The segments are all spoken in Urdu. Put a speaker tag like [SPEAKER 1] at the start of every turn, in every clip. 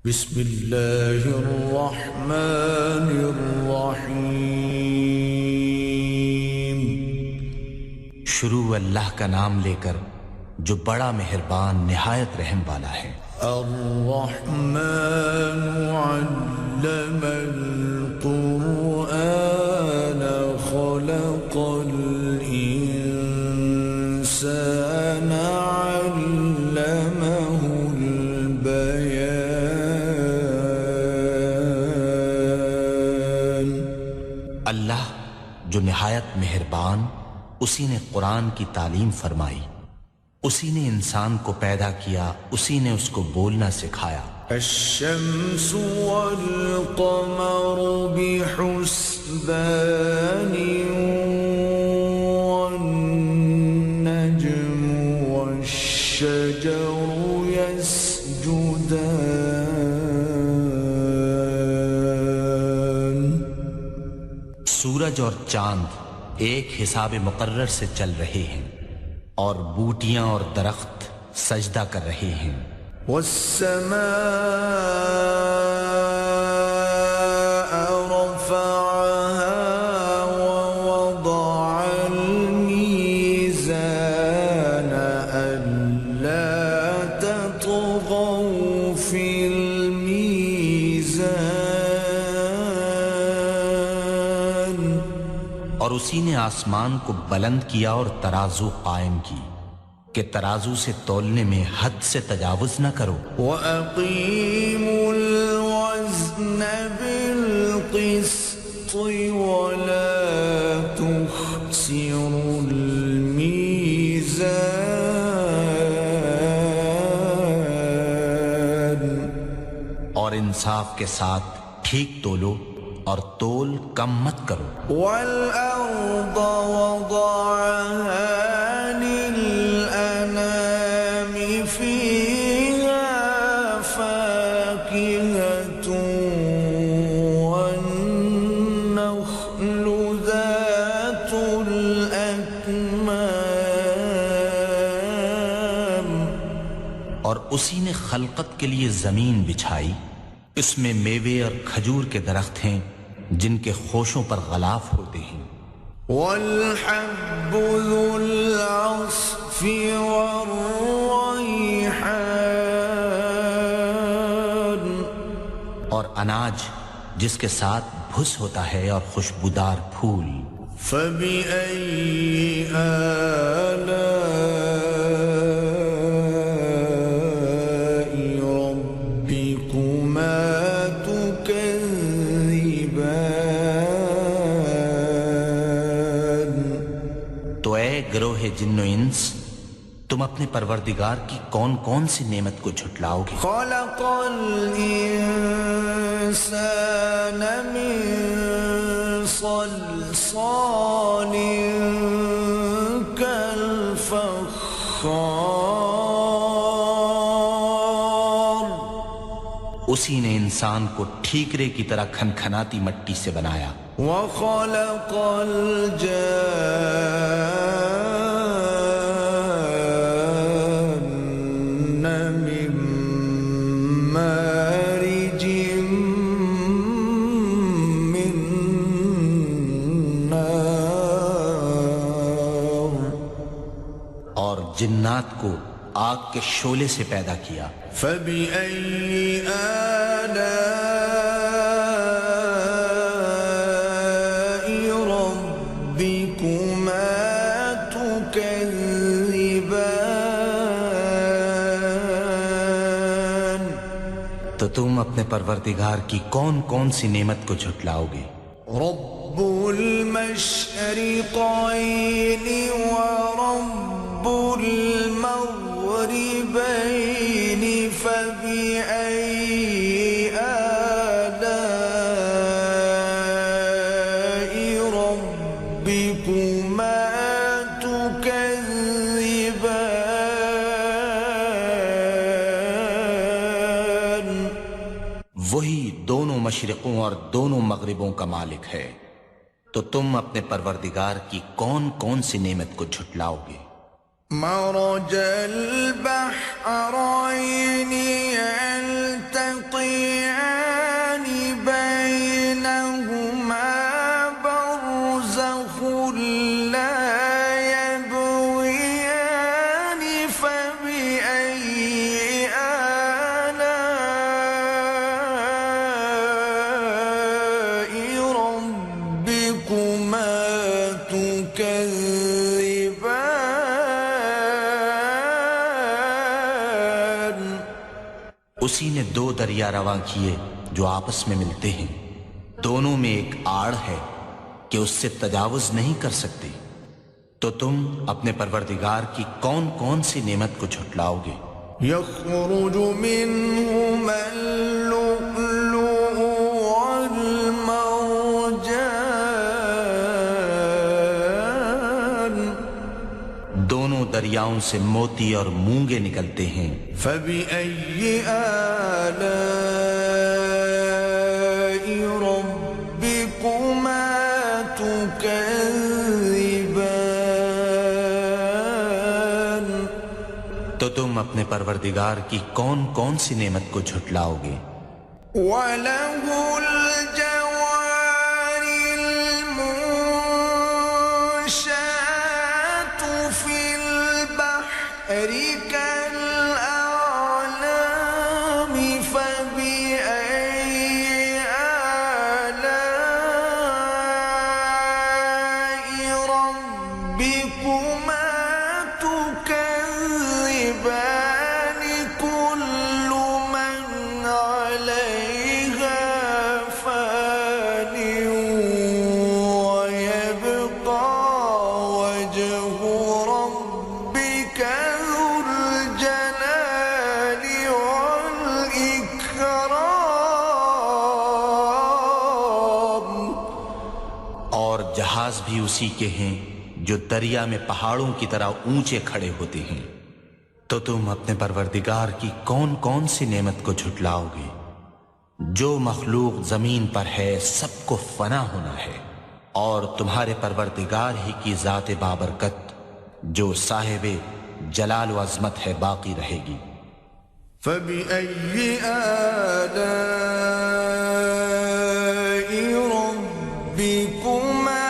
[SPEAKER 1] بسم اللہ الرحمن الرحیم۔
[SPEAKER 2] شروع اللہ کا نام لے کر جو بڑا مہربان نہایت رحم والا ہے۔
[SPEAKER 1] الرحمن علم القرآن خلق الإنسان علمه البيان۔
[SPEAKER 2] اللہ جو نہایت مہربان، اسی نے قرآن کی تعلیم فرمائی، اسی نے انسان کو پیدا کیا، اسی نے اس کو بولنا سکھایا۔
[SPEAKER 1] الشمس والقمر بحسبان والنجم والشجر يسجدان۔
[SPEAKER 2] سورج اور چاند ایک حساب مقرر سے چل رہے ہیں، اور بوٹیاں اور درخت سجدہ کر رہے ہیں۔
[SPEAKER 1] والسماء رفعها ووضع الميزان ألا تطغوا في الميزان۔
[SPEAKER 2] اور اسی نے آسمان کو بلند کیا اور ترازو قائم کی کہ ترازو سے تولنے میں حد سے تجاوز نہ کرو۔
[SPEAKER 1] وَأَقِيمُوا الْوَزْنَ بِالْقِسْطِ وَلَا تُخْسِرُوا الْمِيزَانَ۔
[SPEAKER 2] اور انصاف کے ساتھ ٹھیک تولو اور تول کم مت کرو۔
[SPEAKER 1] وَالْأَرْضَ وَضَعَهَا لِلْأَنَامِ فِيهَا فَاكِهَةٌ وَالنَّخْلُ ذَاتُ الْأَكْمَامِ۔
[SPEAKER 2] اور اسی نے خلقت کے لیے زمین بچھائی، اس میں میوے اور کھجور کے درخت ہیں جن کے خوشوں پر غلاف ہوتے ہیں۔
[SPEAKER 1] وَالْحَبُّ ذُو الْعَصْفِ وَالرَّيْحَانُ۔
[SPEAKER 2] اور اناج جس کے ساتھ بھس ہوتا ہے اور خوشبودار پھول۔
[SPEAKER 1] فَبِأَيِّ آلَاءِ رَبِّكُمَا تُكَذِّبَانِ۔
[SPEAKER 2] تو اے گروہ جن و انس، تم اپنے پروردگار کی کون کون سی نعمت کو جھٹلاؤ گے؟
[SPEAKER 1] خَلَقَ الْإِنسَانَ مِن صَلْصَالٍ كَالْفَخَّارِ۔
[SPEAKER 2] اسی نے انسان کو ٹھیکرے کی طرح کھنکھناتی مٹی سے بنایا۔
[SPEAKER 1] وَخَلَقَ الْجَانَّ مِن مَّارِجٍ مِّن نَّارٍ۔
[SPEAKER 2] اور جنات کو آگ کے شعلے سے پیدا کیا۔
[SPEAKER 1] فَبِأَيِّ آلَاءِ رَبِّكُمَا تُكَذِّبَانِ۔
[SPEAKER 2] تو تم اپنے پروردگار کی کون کون سی نعمت کو جھٹلاؤ گے؟
[SPEAKER 1] رب المشرقين ورب المغربين فبأي آلاء ربكما تكذبان۔
[SPEAKER 2] وہی دونوں مشرقوں اور دونوں مغربوں کا مالک ہے، تو تم اپنے پروردگار کی کون کون سی نعمت کو جھٹلاؤ گے؟
[SPEAKER 1] مرج البحرين يلتقيان
[SPEAKER 2] اسی نے دو دریا رواں کیے جو آپس میں ملتے ہیں، دونوں میں ایک آڑ ہے کہ اس سے تجاوز نہیں کر سکتے، تو تم اپنے پروردگار کی کون کون سی نعمت کو جھٹلاؤ گے؟
[SPEAKER 1] يخرج منهما اللؤلؤ والمرجان
[SPEAKER 2] دونوں دریاؤں سے موتی اور مونگے نکلتے ہیں،
[SPEAKER 1] فبأي آلاء ربكما تكذبان
[SPEAKER 2] تو تم اپنے پروردگار کی کون کون سی نعمت کو جھٹلاؤ گے؟
[SPEAKER 1] وَلَهُ الْجَوَارِ الْمُنشَآتُ فِي الْبَحْرِ كَالْأَعْلَامِ فَبِأَيِّ آلَاءِ رَبِّكُمَا تُكَذِّبَانِ كُلُّ مَنْ عَلَيْهَا فَانٍ وَيَبْقَى وَجْهُ رَبِّكَ ذُو الْجَلَالِ وَالْإِكْرَامِ
[SPEAKER 2] اور جہاز بھی اسی کے ہیں جو دریا میں پہاڑوں کی طرح اونچے کھڑے ہوتے ہیں، تو تم اپنے پروردگار کی کون کون سی نعمت کو جھٹلاؤ گے؟ جو مخلوق زمین پر ہے سب کو فنا ہونا ہے، اور تمہارے پروردگار ہی کی ذات بابرکت جو صاحب جلال و عظمت ہے باقی رہے گی۔
[SPEAKER 1] فَبِأَيِّ آلَاءِ رَبِّكُمَا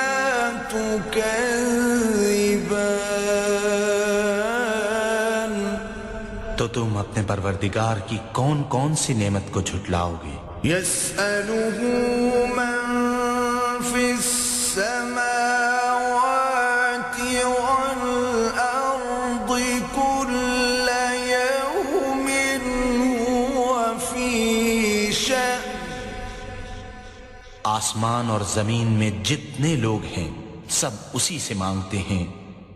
[SPEAKER 1] تُكَذِّبَانِ
[SPEAKER 2] تو تم اپنے پروردگار کی کون کون سی نعمت کو جھٹلاؤ گے؟
[SPEAKER 1] يَسْأَلُهُ مَن فِي السَّمَاوَاتِ وَالْأَرْضِ كُلَّ يَوْمٍ هُوَ فِي شَأْنٍ
[SPEAKER 2] آسمان اور زمین میں جتنے لوگ ہیں سب اسی سے مانگتے ہیں،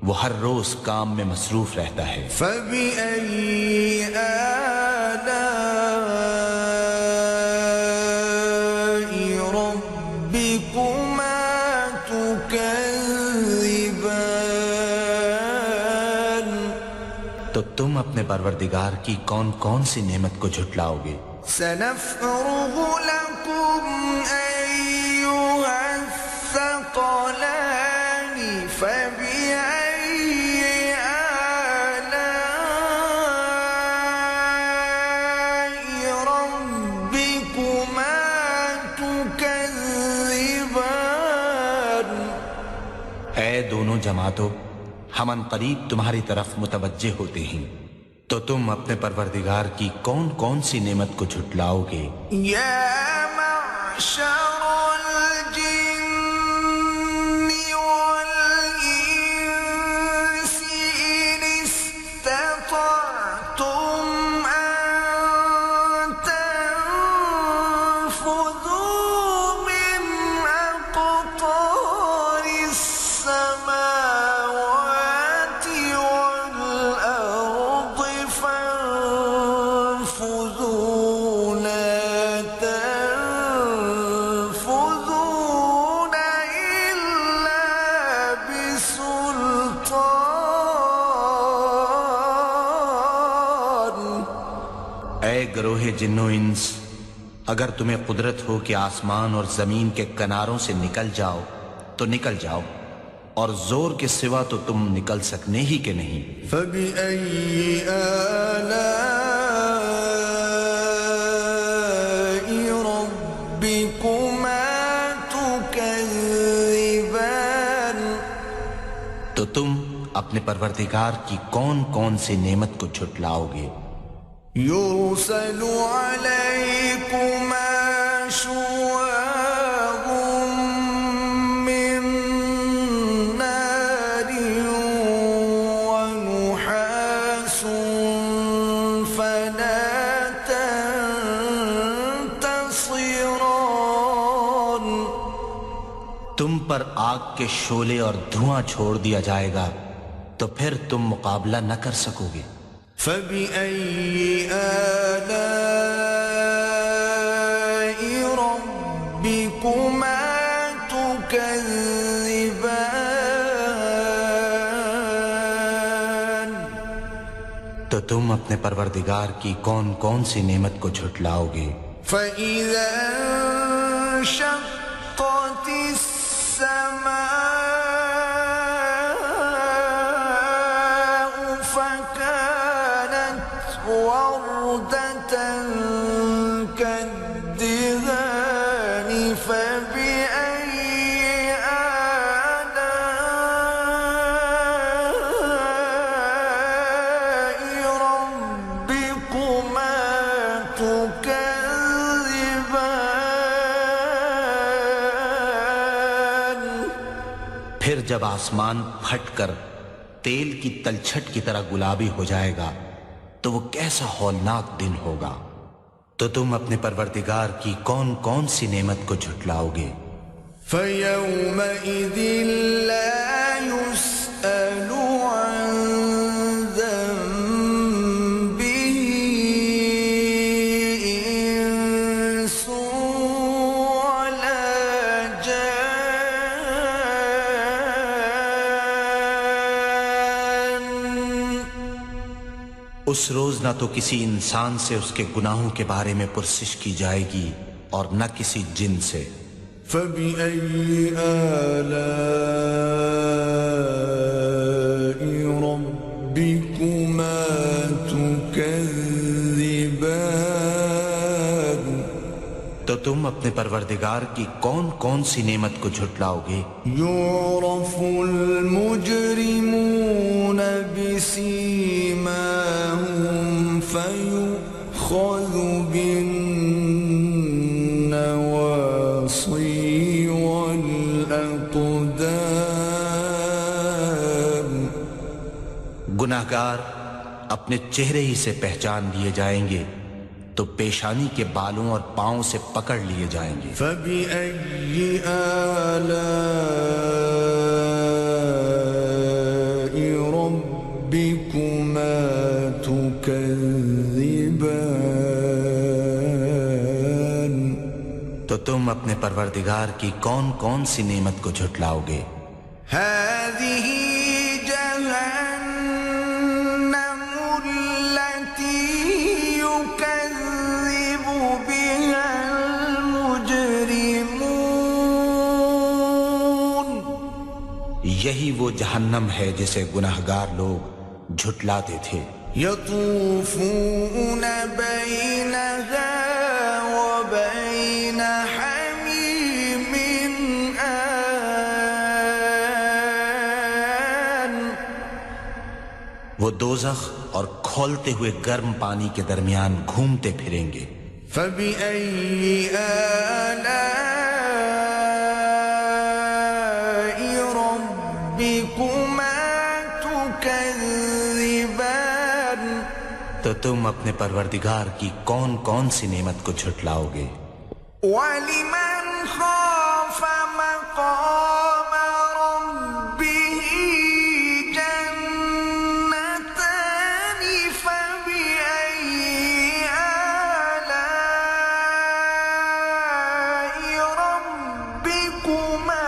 [SPEAKER 2] وہ ہر روز کام میں مصروف رہتا ہے۔
[SPEAKER 1] فَبِأَيِّ آلَاءِ رَبِّكُمَا تُكَذِّبَانِ
[SPEAKER 2] تو تم اپنے پروردگار کی کون کون سی نعمت کو جھٹلاؤ گے؟
[SPEAKER 1] سَنَفْرُغُ لَكُمْ أَيُّهَ الثَّقَلَانِ فَبِأَيِّ آلَاءِ رَبِّكُمَا تُكَذِّبَانِ
[SPEAKER 2] اے دونوں جماعتوں، ہم ان قریب تمہاری طرف متوجہ ہوتے ہیں، تو تم اپنے پروردگار کی کون کون سی نعمت کو جھٹلاؤ گے؟
[SPEAKER 1] يَا مَعْشَرَ الْجِنِّ وَالْإِنسِ إِنِ اسْتَطَعْتُمْ أَن تَنفُذُوا مِنْ أَقْطَارِ السَّمَاوَاتِ وَالْأَرْضِ فَانفُذُوا لَا تَنفُذُونَ إِلَّا بِسُلْطَانٍ
[SPEAKER 2] اے گروہ جن و انس، اگر تمہیں قدرت ہو کہ آسمان اور زمین کے کناروں سے نکل جاؤ تو نکل جاؤ، اور زور کے سوا تو تم نکل سکنے ہی کہ نہیں۔
[SPEAKER 1] فَبِأَيِّ آلَاءِ رَبِّكُمَا تُكَذِّبَانِ
[SPEAKER 2] تو تم اپنے پروردگار کی کون کون سی نعمت کو جھٹلاؤ گے؟
[SPEAKER 1] يُرْسَلُ عَلَيْكُمَا شُوَاظٌ مِّن نَّارٍ وَنُحَاسٌ فَلَا تَنْتَصِرَانِ
[SPEAKER 2] تم پر آگ کے شعلے اور دھواں چھوڑ دیا جائے گا تو پھر تم مقابلہ نہ کر سکو گے۔
[SPEAKER 1] فَبِأَيِّ آلَاءِ رَبِّكُمَا تُكَذِّبَانِ،
[SPEAKER 2] تو تم اپنے پروردگار کی کون کون سی نعمت کو جھٹلاؤ گے؟
[SPEAKER 1] فَإِذَا انشَقَّتِ السَّمَاءُ فَكَانَتْ وَرْدَةً كَالدِّهَانِ فَبِأَيِّ آلَاءِ رَبِّكُمَا تُكَذِّبَانِ۔
[SPEAKER 2] پھر جب آسمان پھٹ کر تیل کی تلچھٹ کی طرح گلابی ہو جائے گا تو وہ کیسا ہولناک دن ہوگا۔ تو تم اپنے پروردگار کی کون کون سی نعمت کو جھٹلاؤ گے؟
[SPEAKER 1] فَيَوْمَئِذٍ لَا يُسْأَلُ عَنْ ذَنبِهِ إِنسٌ وَلَا جَانٌ۔
[SPEAKER 2] اس روز نہ تو کسی انسان سے اس کے گناہوں کے بارے میں پرسش کی جائے گی اور نہ کسی جن سے۔
[SPEAKER 1] فَبِأَيِّ آلَاءِ رَبِّكُمَا تُكَذِّبَانِ۔
[SPEAKER 2] تو تم اپنے پروردگار کی کون کون سی نعمت کو جھٹلاؤ گے؟
[SPEAKER 1] يُعْرَفُ الْمُجْرِمُونَ بِسِيمَاهُمْ فَيُؤْخَذُ بِالنَّوَاصِي وَالْأَقْدَامِ۔
[SPEAKER 2] گناہگار اپنے چہرے ہی سے پہچان لیے جائیں گے تو پیشانی کے بالوں اور پاؤں سے پکڑ لیے جائیں گے۔
[SPEAKER 1] فَبِأَيِّ آلَاءِ رَبِّكُمَا تُكَذِّبَانِ۔
[SPEAKER 2] تو تم اپنے پروردگار کی کون کون سی نعمت کو جھٹلاؤ گے؟
[SPEAKER 1] هَذِهِ جَهَنَّمُ الَّتِي يُكَذِّبُ بِهَا الْمُجْرِمُونَ۔
[SPEAKER 2] یہی وہ جہنم ہے جسے گناہگار لوگ جھٹلاتے تھے۔
[SPEAKER 1] يَطُوفُونَ بَيْنَهَا وَبَيْنَ حَمِيمٍ آنٍ۔
[SPEAKER 2] وہ دوزخ اور کھولتے ہوئے گرم پانی کے درمیان گھومتے پھریں گے۔
[SPEAKER 1] فَبِأَيِّ آلَاءِ رَبِّكُمَا تُكَذِّبَانِ۔
[SPEAKER 2] تو تم اپنے پروردگار کی کون کون سی نعمت کو جھٹلاؤ گے؟
[SPEAKER 1] وَلِمَنْ خَافَ مَقَامَ رَبِّهِ جَنَّتَانِ فَبِأَيِّ آلَاءِ رَبِّكُمَا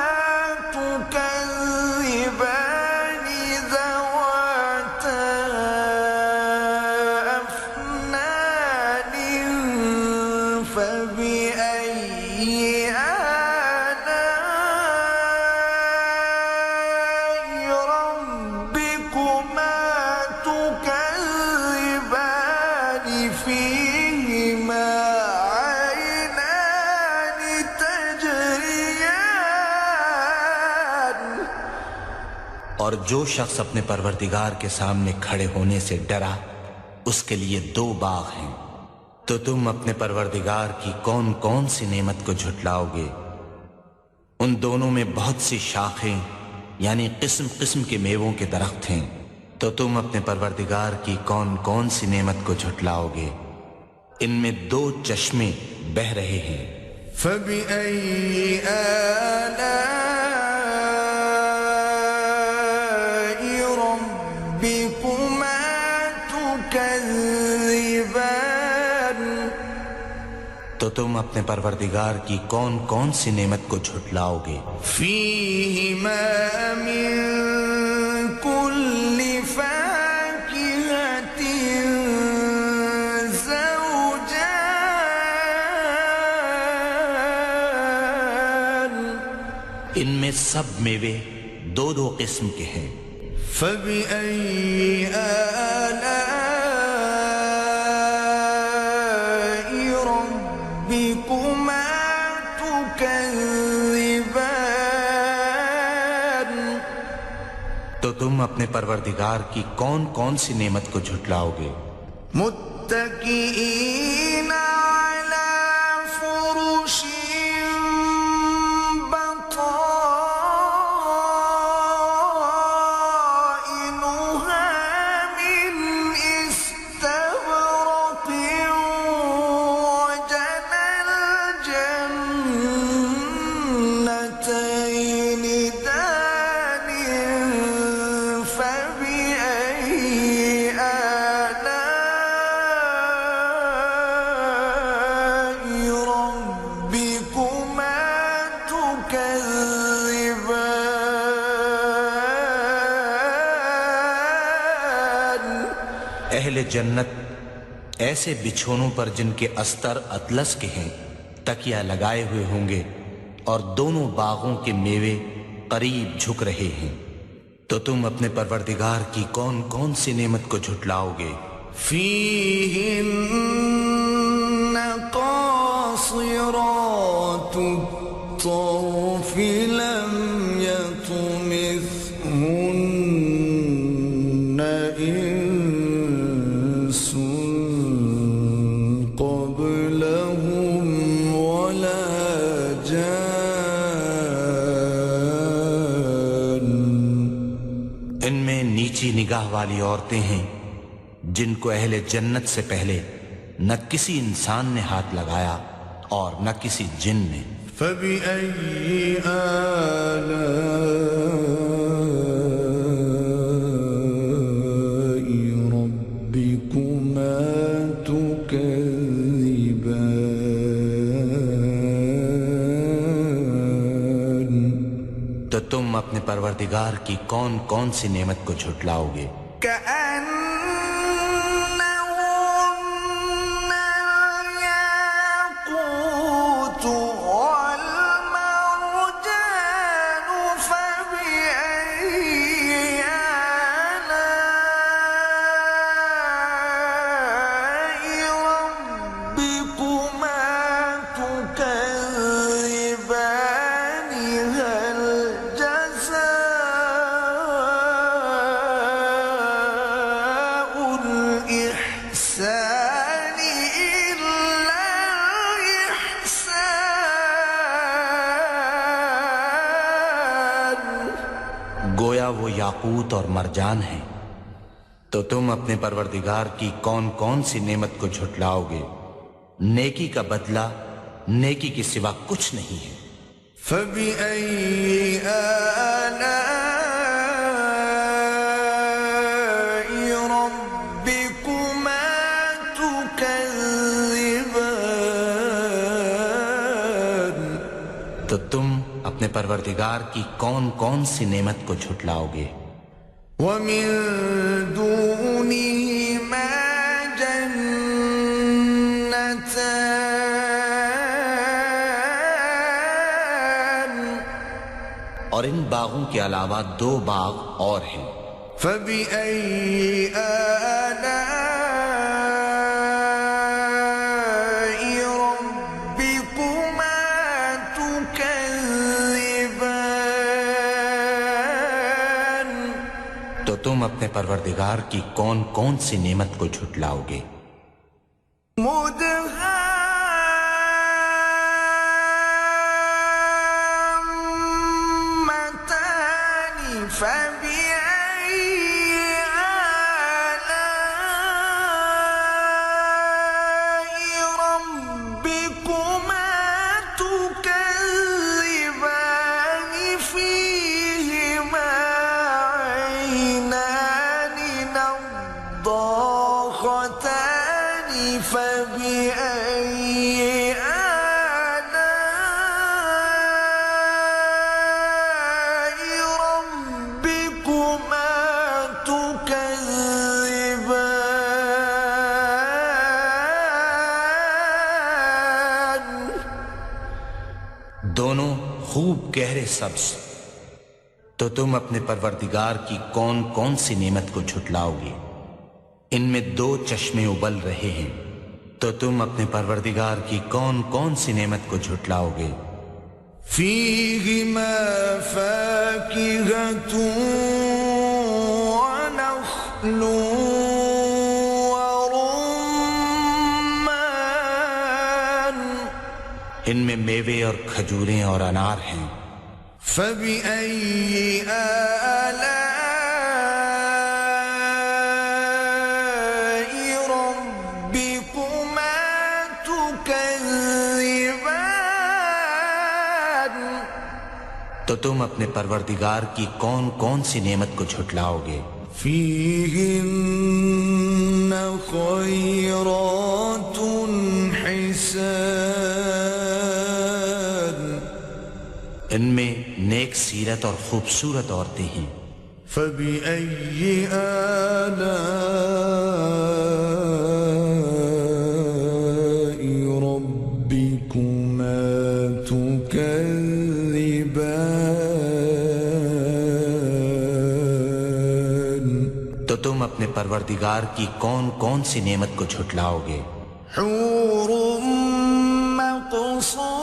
[SPEAKER 1] تُكَذِّبَانِ ذَوَاتَا أَفْنَانٍ فَبِأَيِّ آلَاءِ رَبِّكُمَا تُكَذِّبَانِ فِيهِمَا عَيْنَانِ تَجْرِيَانِ۔
[SPEAKER 2] اور جو شخص اپنے پروردگار کے سامنے کھڑے ہونے سے ڈرا اس کے لیے دو باغ ہیں۔ تو تم اپنے پروردگار کی کون کون سی نعمت کو جھٹلاؤ گے؟ ان دونوں میں بہت سی شاخیں یعنی قسم قسم کے میووں کے درخت ہیں۔ تو تم اپنے پروردگار کی کون کون سی نعمت کو جھٹلاؤ گے؟ ان میں دو چشمے بہہ رہے ہیں۔
[SPEAKER 1] فَبِأَيِّ آلَاءِ
[SPEAKER 2] تو تم اپنے پروردگار کی کون کون سی نعمت کو جھٹلاؤ گے؟
[SPEAKER 1] فیہما من کل فاکہۃ زوجان،
[SPEAKER 2] ان میں سب میوے دو دو قسم کے ہیں۔
[SPEAKER 1] فبأي آلاء ربكما تكذبان،
[SPEAKER 2] تو تم اپنے پروردگار کی کون کون سی نعمت کو جھٹلاؤ گے؟
[SPEAKER 1] متكئين على فرش
[SPEAKER 2] اہل جنت ایسے بچھونوں پر جن کے استر اطلس کے ہیں تکیہ لگائے ہوئے ہوں گے، اور دونوں باغوں کے میوے قریب جھک رہے ہیں۔ تو تم اپنے پروردگار کی کون کون سی نعمت کو جھٹلاؤ گے؟
[SPEAKER 1] فیہن قاصرات الطرف لم یطمثہن انس قبلہم ولا جان،
[SPEAKER 2] ان میں نیچی نگاہ والی عورتیں ہیں جن کو اہل جنت سے پہلے نہ کسی انسان نے ہاتھ لگایا اور نہ کسی جن نے۔
[SPEAKER 1] فبأي آلاء ربكما تكذبان،
[SPEAKER 2] تو تم اپنے پروردگار کی کون کون سی نعمت کو جھٹلاؤ گے؟
[SPEAKER 1] كأنهن الياقوت والمرجان، فبأي آلاء ربكما تكذبان، هل جزاء الإحسان إلا الإحسان؟
[SPEAKER 2] گویا وہ یاقوت اور مرجان ہیں۔ تو تم اپنے پروردگار کی کون کون سی نعمت کو جھٹلاؤ گے؟ نیکی کا بدلہ نیکی کے سوا کچھ نہیں ہے۔
[SPEAKER 1] فبأي آلاء ربكما تكذبان،
[SPEAKER 2] تو تم اپنے پروردگار کی کون کون سی نعمت کو جھٹلاؤ گے؟
[SPEAKER 1] ومن دونهما جنتان،
[SPEAKER 2] اور ان باغوں کے علاوہ دو باغ اور ہیں۔
[SPEAKER 1] فبأي آلاء ربكما تكذبان،
[SPEAKER 2] تو تم اپنے پروردگار کی کون کون سی نعمت کو جھٹلاؤ گے؟
[SPEAKER 1] مدهامتان، فبأي آلاء ربكما تكذبان، فيهما عينان نضاختان، فبأي
[SPEAKER 2] دونوں خوب گہرے سبز، تو تم اپنے پروردگار کی کون کون سی نعمت کو جھٹلاؤ گے؟ ان میں 2 چشمے ابل رہے ہیں، تو تم اپنے پروردگار کی کون کون سی نعمت کو جھٹلاؤ گے؟
[SPEAKER 1] فيهما فاكهة ونخل ورمان،
[SPEAKER 2] ان میں میوے اور کھجوریں اور انار ہیں۔
[SPEAKER 1] فبأي آلاء ربكما تكذبان،
[SPEAKER 2] تو تم اپنے پروردگار کی کون کون سی نعمت کو جھٹلاؤ گے؟
[SPEAKER 1] فيهن خيرات حسان،
[SPEAKER 2] ان میں نیک سیرت اور خوبصورت عورتیں ہیں۔
[SPEAKER 1] فبأي آلاء ربكما تكذبان،
[SPEAKER 2] تو تم اپنے پروردگار کی کون کون سی نعمت کو جھٹلاؤ گے؟
[SPEAKER 1] حور مقصورات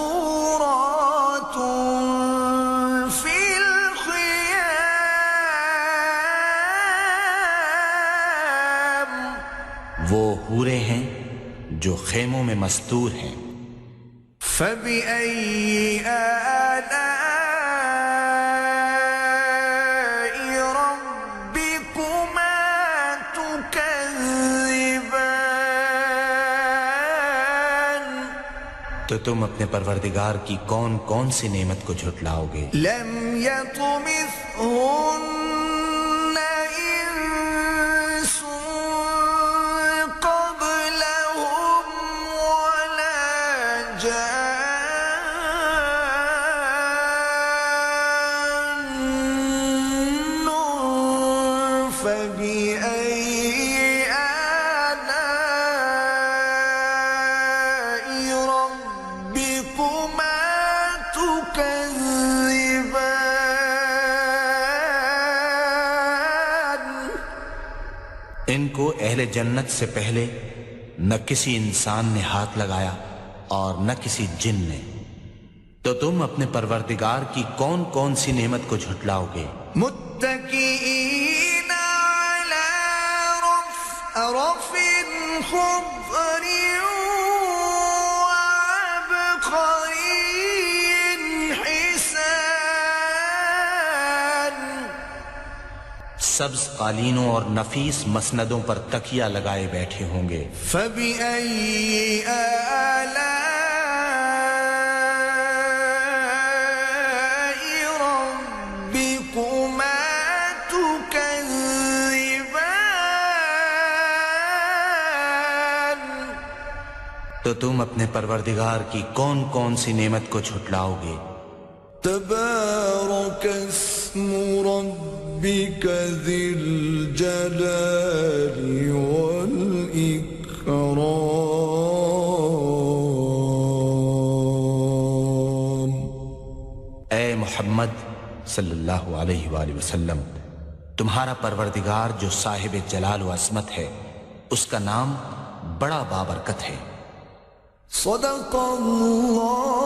[SPEAKER 1] في الخيام،
[SPEAKER 2] وہ حوریں ہیں جو خیموں میں مستور ہیں۔
[SPEAKER 1] فبأي آلاء ربكما تكذبان،
[SPEAKER 2] تو تم اپنے پروردگار کی کون کون سی نعمت کو جھٹلاؤ گے؟
[SPEAKER 1] لم يطمثهن إنس قبلهم ولا جان، فبأي آلاء ربكما تكذبان،
[SPEAKER 2] ان کو اہل جنت سے پہلے نہ کسی انسان نے ہاتھ لگایا اور نہ کسی جن نے، تو تم اپنے پروردگار کی کون کون سی نعمت کو جھٹلاؤ گے؟
[SPEAKER 1] متكئين على رفرف خضر وعبقري حسان،
[SPEAKER 2] سبز قالینوں اور نفیس مسندوں پر تکیہ لگائے بیٹھے ہوں گے۔
[SPEAKER 1] فبأي آلاء ربكما تكذبان،
[SPEAKER 2] تو تم اپنے پروردگار کی کون کون سی نعمت کو جھٹلاؤ گے؟
[SPEAKER 1] تبارك اسم ربك ذي الجلال والإكرام،
[SPEAKER 2] اے محمد صلی اللہ علیہ وآلہ وسلم، تمہارا پروردگار جو صاحب جلال و عظمت ہے، اس کا نام بڑا بابرکت ہے۔
[SPEAKER 1] صدق اللہ